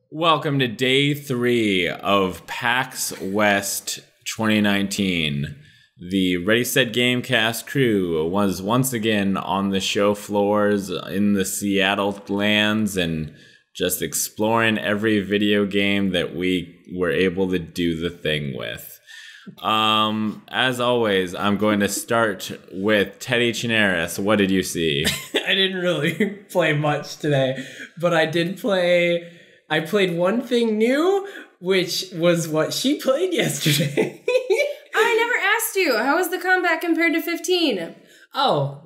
Welcome to day 3 of PAX West 2019. The Ready Set Gamecast crew was once again on the show floors in the Seattle lands and just exploring every video game that we were able to do the thing with. As always, I'm going to start with Teddy Chinaris. What did you see? I didn't really play much today, but I played one thing new, which was what she played yesterday. I never asked you. How was the combat compared to 15? Oh,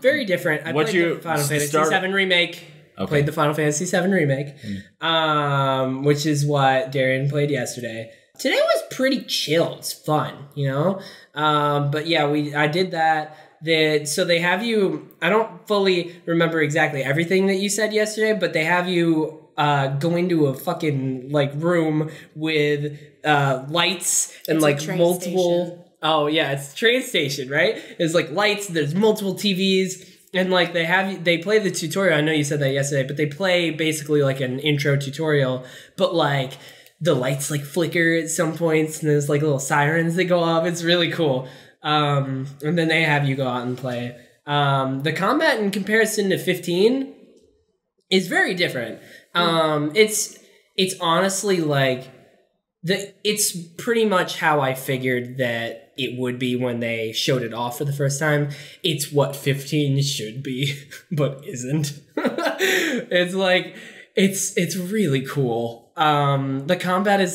very different. I played the Final Fantasy VII Remake. Okay. Played the Final Fantasy VII Remake, which is what Darian played yesterday. Today was pretty chill. It's fun, you know? But yeah, I did that. So they have you, I don't fully remember exactly everything that you said yesterday, but they have you go into a fucking room with lights and multiple station. Oh yeah, it's a train station, right? There's lights, there's multiple TVs, and they play the tutorial. I know you said that yesterday, but they play basically an intro tutorial, but the lights flicker at some points, and there's little sirens that go off. It's really cool. And then they have you go out and play. The combat in comparison to 15 is very different. It's honestly it's pretty much how I figured that it would be when they showed it off for the first time. It's what 15 should be, but isn't. It's really cool. The combat is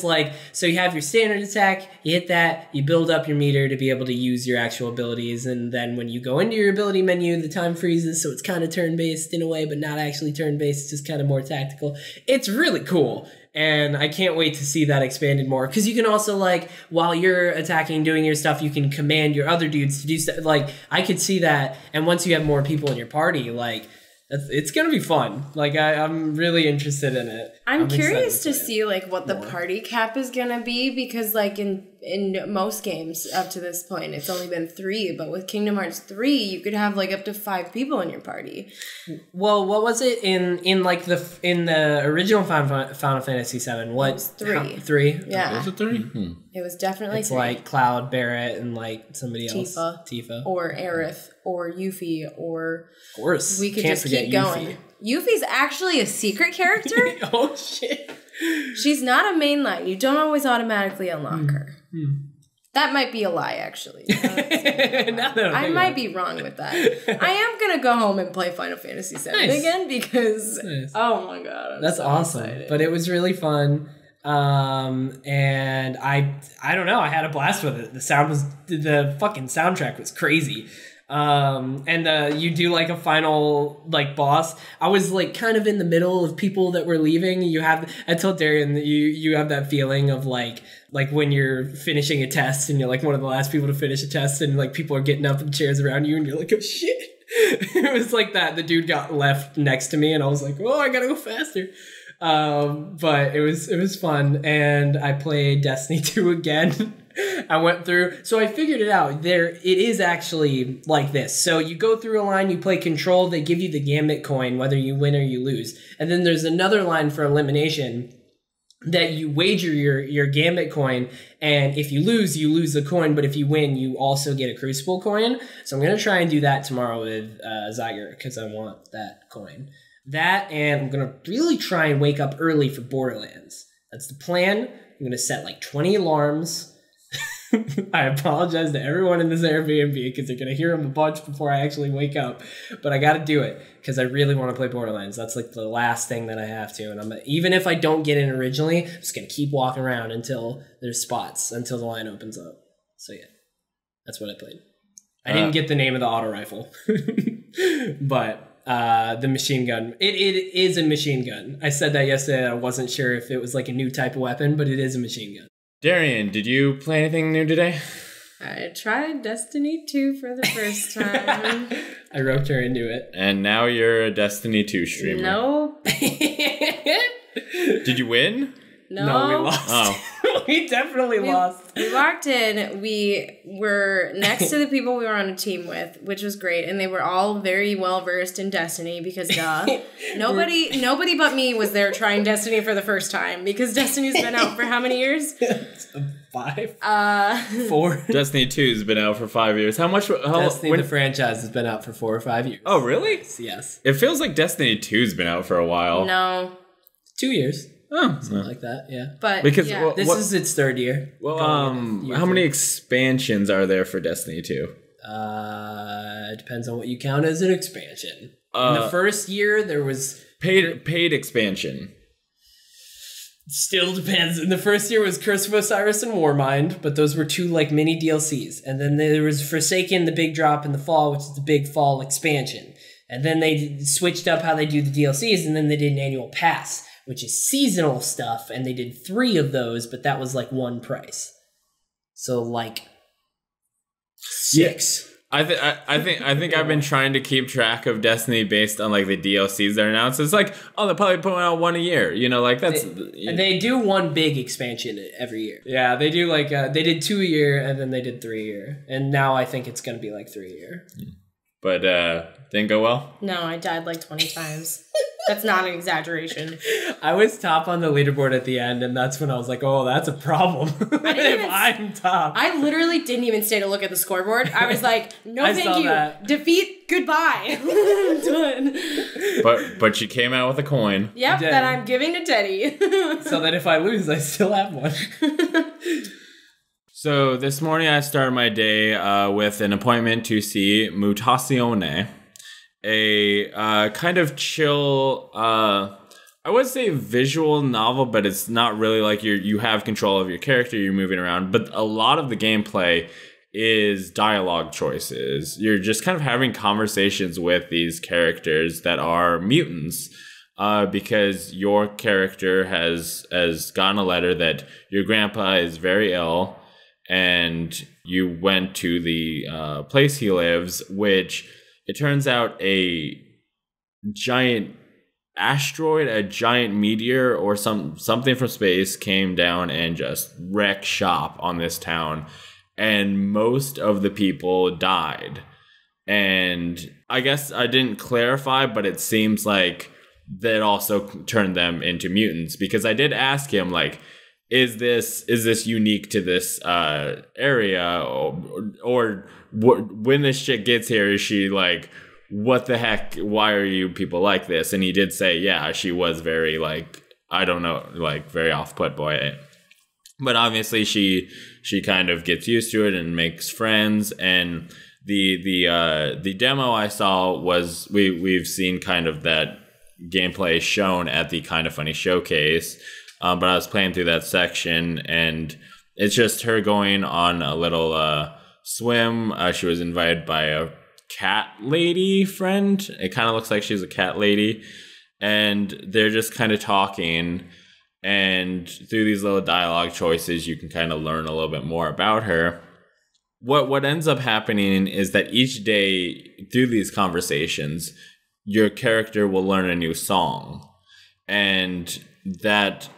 so you have your standard attack, you hit that, you build up your meter to be able to use your actual abilities, and then when you go into your ability menu, the time freezes, so it's kind of turn-based in a way, but not actually turn-based, it's just kind of more tactical. It's really cool, and I can't wait to see that expanded more, because you can also, while you're attacking, doing your stuff, you can command your other dudes to do stuff. I could see that, and once you have more people in your party, it's gonna be fun. I'm really interested in it. I'm curious to see what the party cap is gonna be, because in most games up to this point it's only been 3, but with Kingdom Hearts 3 you could have up to 5 people in your party. Well, what was it in the original Final Fantasy VII? What? 3. 3? Yeah. Was it 3? Mm-hmm. It was definitely it's 3. Cloud, Barrett, and somebody else. Tifa. Or Aerith, or Yuffie, or... Of course. We could just keep going. Yuffie's actually a secret character? Oh, shit. She's not a mainline. You don't always automatically unlock her. That might be a lie, actually. I might be wrong with that. I am going to go home and play Final Fantasy VII again, because... Nice. Oh my god, That's so awesome. Excited. But it was really fun. And I don't know, I had a blast with it. The fucking soundtrack was crazy. And you do a final boss. I was kind of in the middle of people that were leaving. I told Darian that you have that feeling of when you're finishing a test and you're one of the last people to finish a test, and people are getting up in chairs around you and you're oh shit. It was that. The dude got left next to me and I was oh, I gotta go faster. But it was fun, and I played Destiny 2 again. I went through, so I figured it out. It is actually like this. So you go through a line, you play control, they give you the Gambit coin, whether you win or you lose. And then there's another line for elimination that you wager your Gambit coin, and if you lose the coin, but if you win, you also get a Crucible coin. So I'm going to try and do that tomorrow with Zyger, because I want that coin. That, and I'm going to really try and wake up early for Borderlands. That's the plan. I'm going to set 20 alarms. I apologize to everyone in this Airbnb because they're going to hear them a bunch before I actually wake up. But I got to do it because I really want to play Borderlands. That's the last thing that I have to. And even if I don't get in originally, I'm just going to keep walking around until there's spots, until the line opens up. So yeah, that's what I played. I didn't get the name of the auto rifle. But the machine gun, it is a machine gun. I said that yesterday. I wasn't sure if it was a new type of weapon, but it is a machine gun. Darian, did you play anything new today? I tried Destiny 2 for the first time. I roped her into it. And now you're a Destiny 2 streamer. Nope. Did you win? No, we lost. Oh. We definitely lost. We walked in. We were next to the people we were on a team with, which was great, and they were all very well versed in Destiny because nobody but me was there trying Destiny for the first time because Destiny's been out for how many years? 5? 4. Destiny 2's been out for 5 years. Destiny the franchise has been out for 4 or 5 years. Oh, really? Yes. It feels like Destiny 2's been out for a while. No. 2 years. Oh, something like that, yeah. But because yeah. This is its 3rd year. Well, how many expansions are there for Destiny 2? It depends on what you count as an expansion. In the first year, there was paid expansion. Still depends. In the first year was Curse of Osiris and Warmind, but those were 2 like mini DLCs. And then there was Forsaken, the big drop in the fall, which is the big fall expansion. And then they switched up how they do the DLCs, and then they did an annual pass, which is seasonal stuff, and they did 3 of those, but that was like one price. So like 6. I think I've been trying to keep track of Destiny based on like the DLCs that are announced. It's like, oh, they're probably putting out 1 a year. You know, like that's. They do 1 big expansion every year. Yeah, they do like they did 2 a year, and then they did 3 a year, and now I think it's gonna be like 3 a year. But didn't go well. No, I died like 20 times. That's not an exaggeration. I was top on the leaderboard at the end, and that's when I was like, oh, that's a problem. I'm top. I literally didn't even stay to look at the scoreboard. I was like, no thank you. That. Defeat, goodbye. I'm done. But she came out with a coin. Yep, that I'm giving to Teddy. So that if I lose, I still have one. So this morning I started my day with an appointment to see Mutasa, a kind of chill, I would say visual novel, but it's not really like you have control of your character, you're moving around. But a lot of the gameplay is dialogue choices. You're just kind of having conversations with these characters that are mutants. Because your character has gotten a letter that your grandpa is very ill, and you went to the place he lives, which it turns out a giant asteroid, a giant meteor, or something from space came down and just wrecked shop on this town, and most of the people died. And I guess I didn't clarify, but it seems like that also turned them into mutants, because I did ask him, like, is this unique to this area, or when this chick gets here, is she like, what the heck, why are you people like this? And he did say, yeah, she was very, like, I don't know, like, very off-put by it. But obviously she kind of gets used to it and makes friends. And the demo I saw was, we've seen kind of that gameplay shown at the Kind of Funny showcase, but I was playing through that section, and it's just her going on a little swim. She was invited by a cat lady friend. It kind of looks like she's a cat lady, and they're just kind of talking, and through these little dialogue choices you can kind of learn a little bit more about her. What ends up happening is that each day through these conversations, your character will learn a new song, and that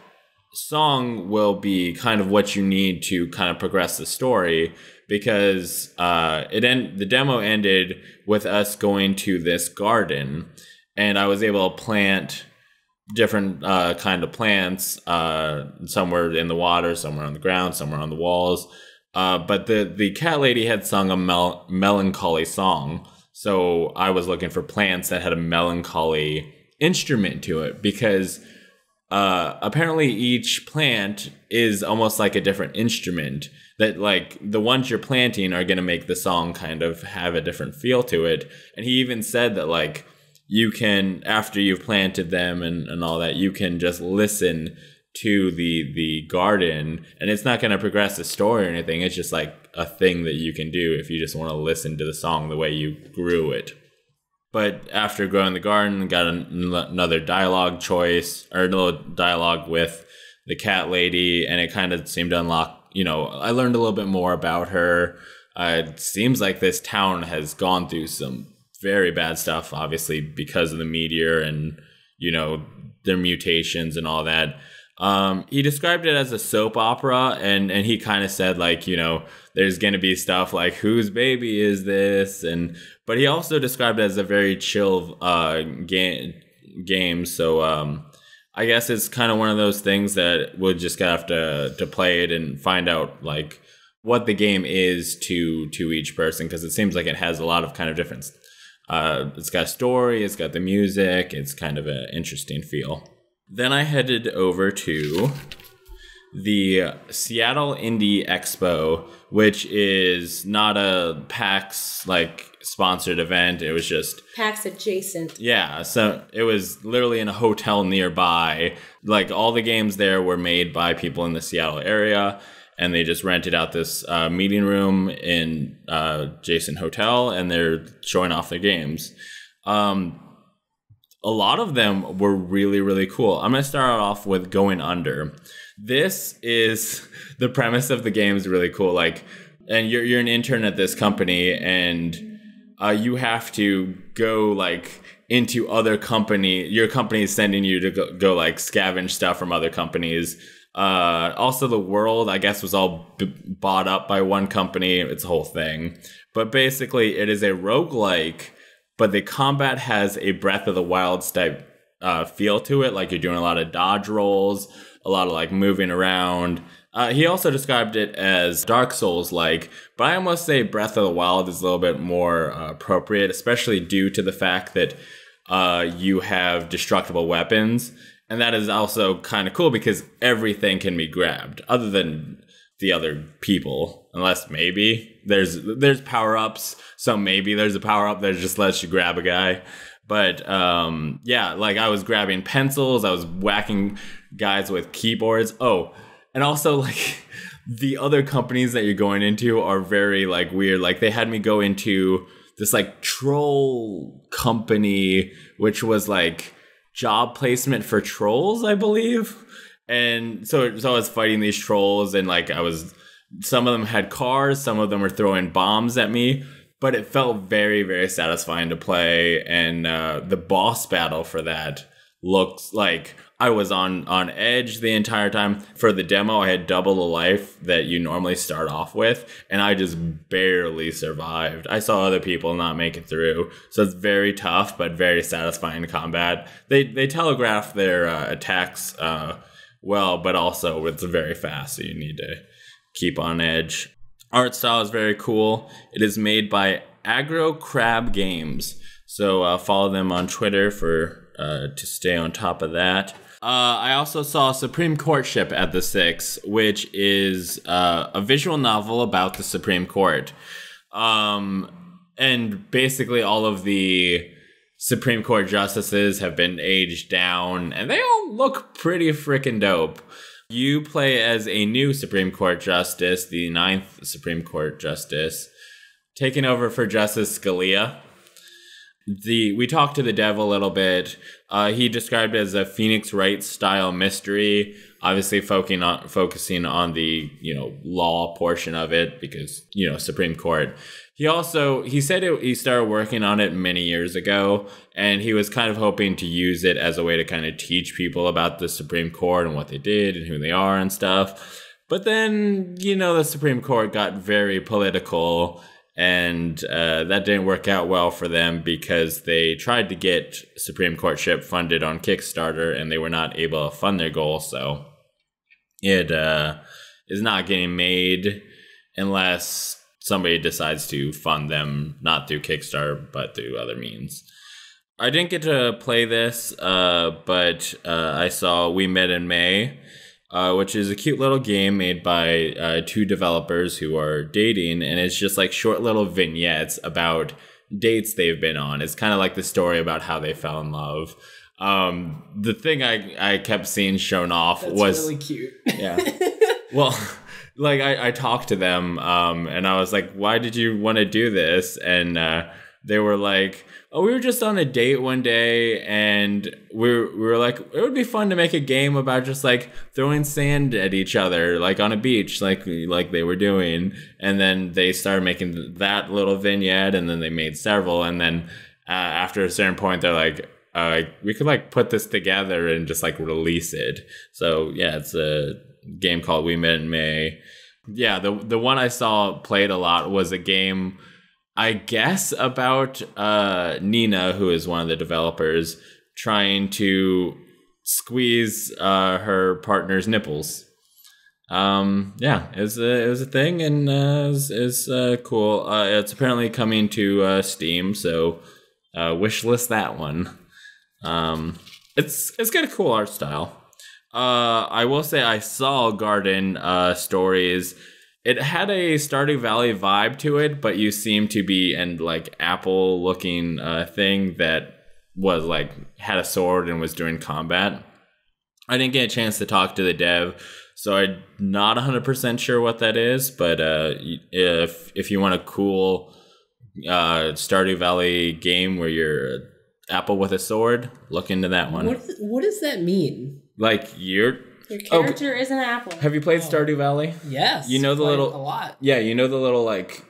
song will be kind of what you need to kind of progress the story, because the demo ended with us going to this garden, and I was able to plant different kind of plants, somewhere in the water, somewhere on the ground, somewhere on the walls, but the cat lady had sung a melancholy song. So I was looking for plants that had a melancholy instrument to it, because apparently each plant is almost like a different instrument, that like the ones you're planting are going to make the song kind of have a different feel to it. And he even said that, like, you can, after you've planted them and all that, you can just listen to the garden, and it's not going to progress the story or anything. It's just like a thing that you can do if you just want to listen to the song the way you grew it. But after growing the garden, got another dialogue choice, or a little dialogue with the cat lady, and it kind of seemed to unlock, I learned a little bit more about her. It seems like this town has gone through some very bad stuff, obviously, because of the meteor and, their mutations and all that. He described it as a soap opera, and he kind of said, like, you know, there's going to be stuff like, whose baby is this? But he also described it as a very chill game. So I guess it's kind of one of those things that we'll just have to play it and find out, like, what the game is to each person, because it seems like it has a lot of kind of difference. It's got a story, it's got the music, it's kind of an interesting feel. Then I headed over to the Seattle Indie Expo, which is not a PAX like sponsored event. It was just PAX adjacent. Yeah, so it was literally in a hotel nearby. Like, all the games there were made by people in the Seattle area, and they just rented out this meeting room in adjacent hotel, and they're showing off their games. A lot of them were really, really cool. I'm going to start off with Going Under. This is the premise of the game is really cool. Like, and you're an intern at this company, and you have to go like into other company. Your company is sending you to go like scavenge stuff from other companies. Also, the world, I guess, was all bought up by one company. It's a whole thing. But basically, it is a roguelike. But the combat has a Breath of the Wild type feel to it. Like, you're doing a lot of dodge rolls, a lot of like moving around. He also described it as Dark Souls-like, but I almost say Breath of the Wild is a little bit more appropriate, especially due to the fact that you have destructible weapons. And that is also kind of cool because everything can be grabbed, other than the other people, unless maybe there's power-ups. So maybe there's a power-up that just lets you grab a guy. But yeah, like, I was grabbing pencils, I was whacking guys with keyboards. Oh, and also, like, the other companies that you're going into are very like weird. Like, they had me go into this like troll company, which was like job placement for trolls, I believe. And so I was fighting these trolls, and like, some of them had cars, some of them were throwing bombs at me, but it felt very, very satisfying to play. And the boss battle for that looks like I was on edge the entire time. For the demo, I had double the life that you normally start off with, and I just barely survived. I saw other people not make it through, so it's very tough, but very satisfying combat. They telegraph their attacks well, but also it's very fast, so you need to keep on edge. Art style is very cool. It is made by Aggro Crab Games, so follow them on Twitter for to stay on top of that. I also saw Supreme Courtship at the Six, which is a visual novel about the Supreme Court. And basically all of the Supreme Court justices have been aged down, and they all look pretty freaking dope. You play as a new Supreme Court justice, the 9th Supreme Court justice, taking over for Justice Scalia. We talked to the dev a little bit. He described it as a Phoenix Wright style mystery, obviously focusing on the law portion of it, because Supreme Court. He said he started working on it many years ago, and he was kind of hoping to use it as a way to kind of teach people about the Supreme Court and what they did and who they are and stuff. But then, the Supreme Court got very political, and that didn't work out well for them because they tried to get Supreme Courtship funded on Kickstarter, and they were not able to fund their goal. So it is not getting made unless somebody decides to fund them, not through Kickstarter, but through other means. I didn't get to play this, but I saw We Met in May, which is a cute little game made by two developers who are dating, and it's just like short little vignettes about dates they've been on. It's kind of like the story about how they fell in love. The thing I kept seeing shown off was really cute. Yeah. Well, like I talked to them, and I was like, "Why did you want to do this?" And they were like, "Oh, we were just on a date one day, and we were like, it would be fun to make a game about just like throwing sand at each other, like on a beach, like they were doing." And then they started making that little vignette, and then they made several, and then after a certain point, they're like, we could like put this together and just like release it. So yeah, it's a game called We Met in May. Yeah, the one I saw played a lot was a game, I guess, about Nina, who is one of the developers, trying to squeeze her partner's nipples. Yeah, it was a thing, and is cool. It's apparently coming to Steam, so wishlist that one. It's got a cool art style. I will say I saw Garden Stories. It had a Stardew Valley vibe to it, but you seem to be an like apple looking thing that was like had a sword and was doing combat. I didn't get a chance to talk to the dev, so I'm not 100% sure what that is. But if you want a cool Stardew Valley game where you're an apple with a sword, look into that one. What does that mean? Like your character is an apple. Have you played Stardew Valley? Yes. You know the little a lot. Yeah, you know the little like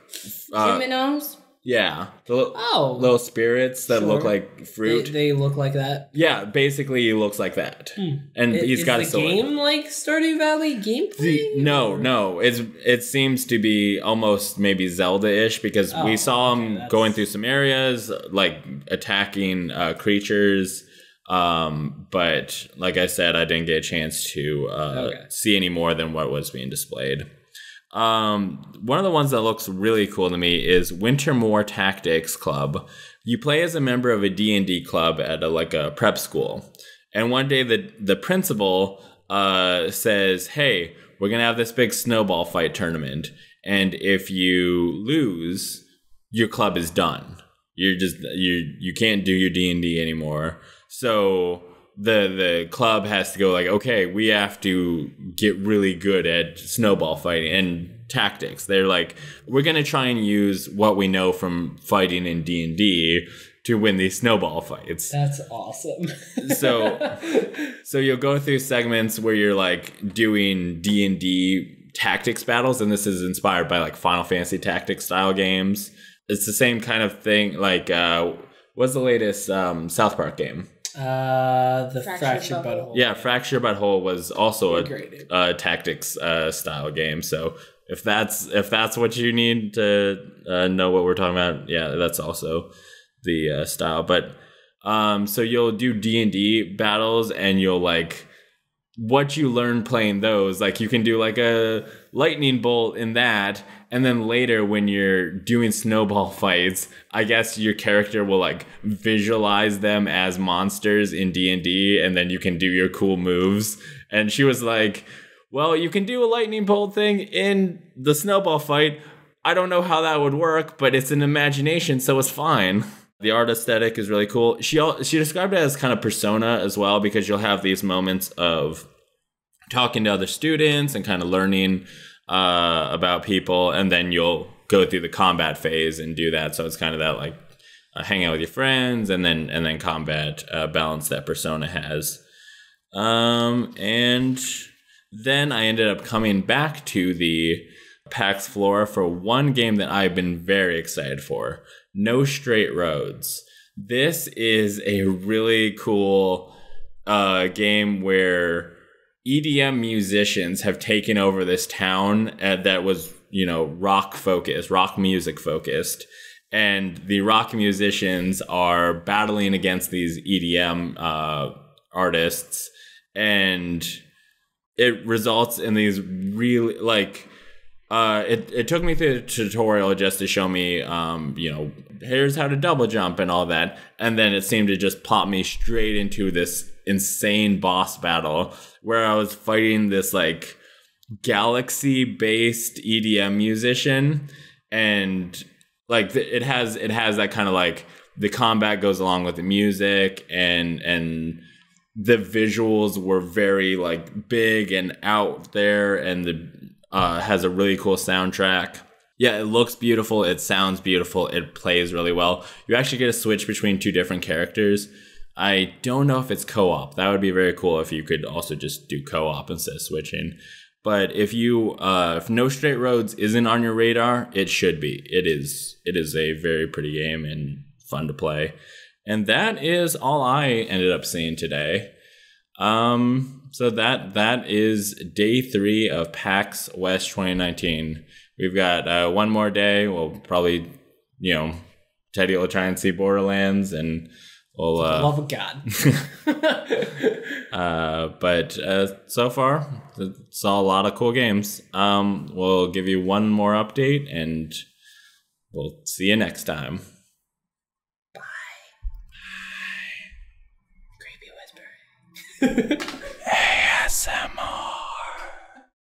Gymnos? Yeah, the little spirits that look like fruit. They look like that. Yeah, basically he looks like that, and he's got a sword. Is the game like Stardew Valley gameplay? No. It seems to be almost maybe Zelda-ish because we saw him going through some areas like attacking creatures. But like I said, I didn't get a chance to see any more than what was being displayed. One of the ones that looks really cool to me is Wintermore Tactics Club. You play as a member of a D&D club at a prep school. And one day the principal says, "Hey, we're going to have this big snowball fight tournament. And if you lose, your club is done. You can't do your D&D anymore." So the club has to go like, okay, we have to get really good at snowball fighting and tactics. They're like, we're going to try and use what we know from fighting in D&D to win these snowball fights. That's awesome. So you'll go through segments where you're like doing D&D tactics battles, and this is inspired by like Final Fantasy Tactics style games. It's the same kind of thing. Like, what's the latest South Park game? The Fractured Butthole. Yeah, Fractured Butthole was also a tactics style game. So if that's what you need to know what we're talking about, yeah, that's also the style. But so you'll do D&D battles, and you'll like what you learn playing those. Like you can do like a lightning bolt in that. And then later when you're doing snowball fights, I guess your character will like visualize them as monsters in D&D, and then you can do your cool moves. And she was like, well, you can do a lightning bolt thing in the snowball fight. I don't know how that would work, but it's an imagination, so it's fine. The art aesthetic is really cool. She described it as kind of Persona as well, because you'll have these moments of talking to other students and kind of learning about people, and then you'll go through the combat phase and do that. So it's kind of that like hang out with your friends and then combat balance that Persona has. And then I ended up coming back to the PAX floor for one game that I've been very excited for. No Straight Roads. This is a really cool game where EDM musicians have taken over this town that was, rock music focused. And the rock musicians are battling against these EDM artists. And it results in these really, like, it took me through the tutorial just to show me, here's how to double jump and all that. And then it seemed to just pop me straight into this insane boss battle where I was fighting this like galaxy-based EDM musician, and like it has that kind of like the combat goes along with the music, and the visuals were very like big and out there, and the has a really cool soundtrack. Yeah, it looks beautiful, it sounds beautiful, it plays really well. You actually get to switch between two different characters. I don't know if it's co-op. That would be very cool if you could also just do co-op instead of switching. But if No Straight Roads isn't on your radar, it should be. It is a very pretty game and fun to play. And that is all I ended up seeing today. So that is day 3 of PAX West 2019. We've got one more day. We'll probably, Teddy will try and see Borderlands, and we'll love of God. But so far, saw a lot of cool games. We'll give you one more update, and we'll see you next time. Bye. Creepy whisper.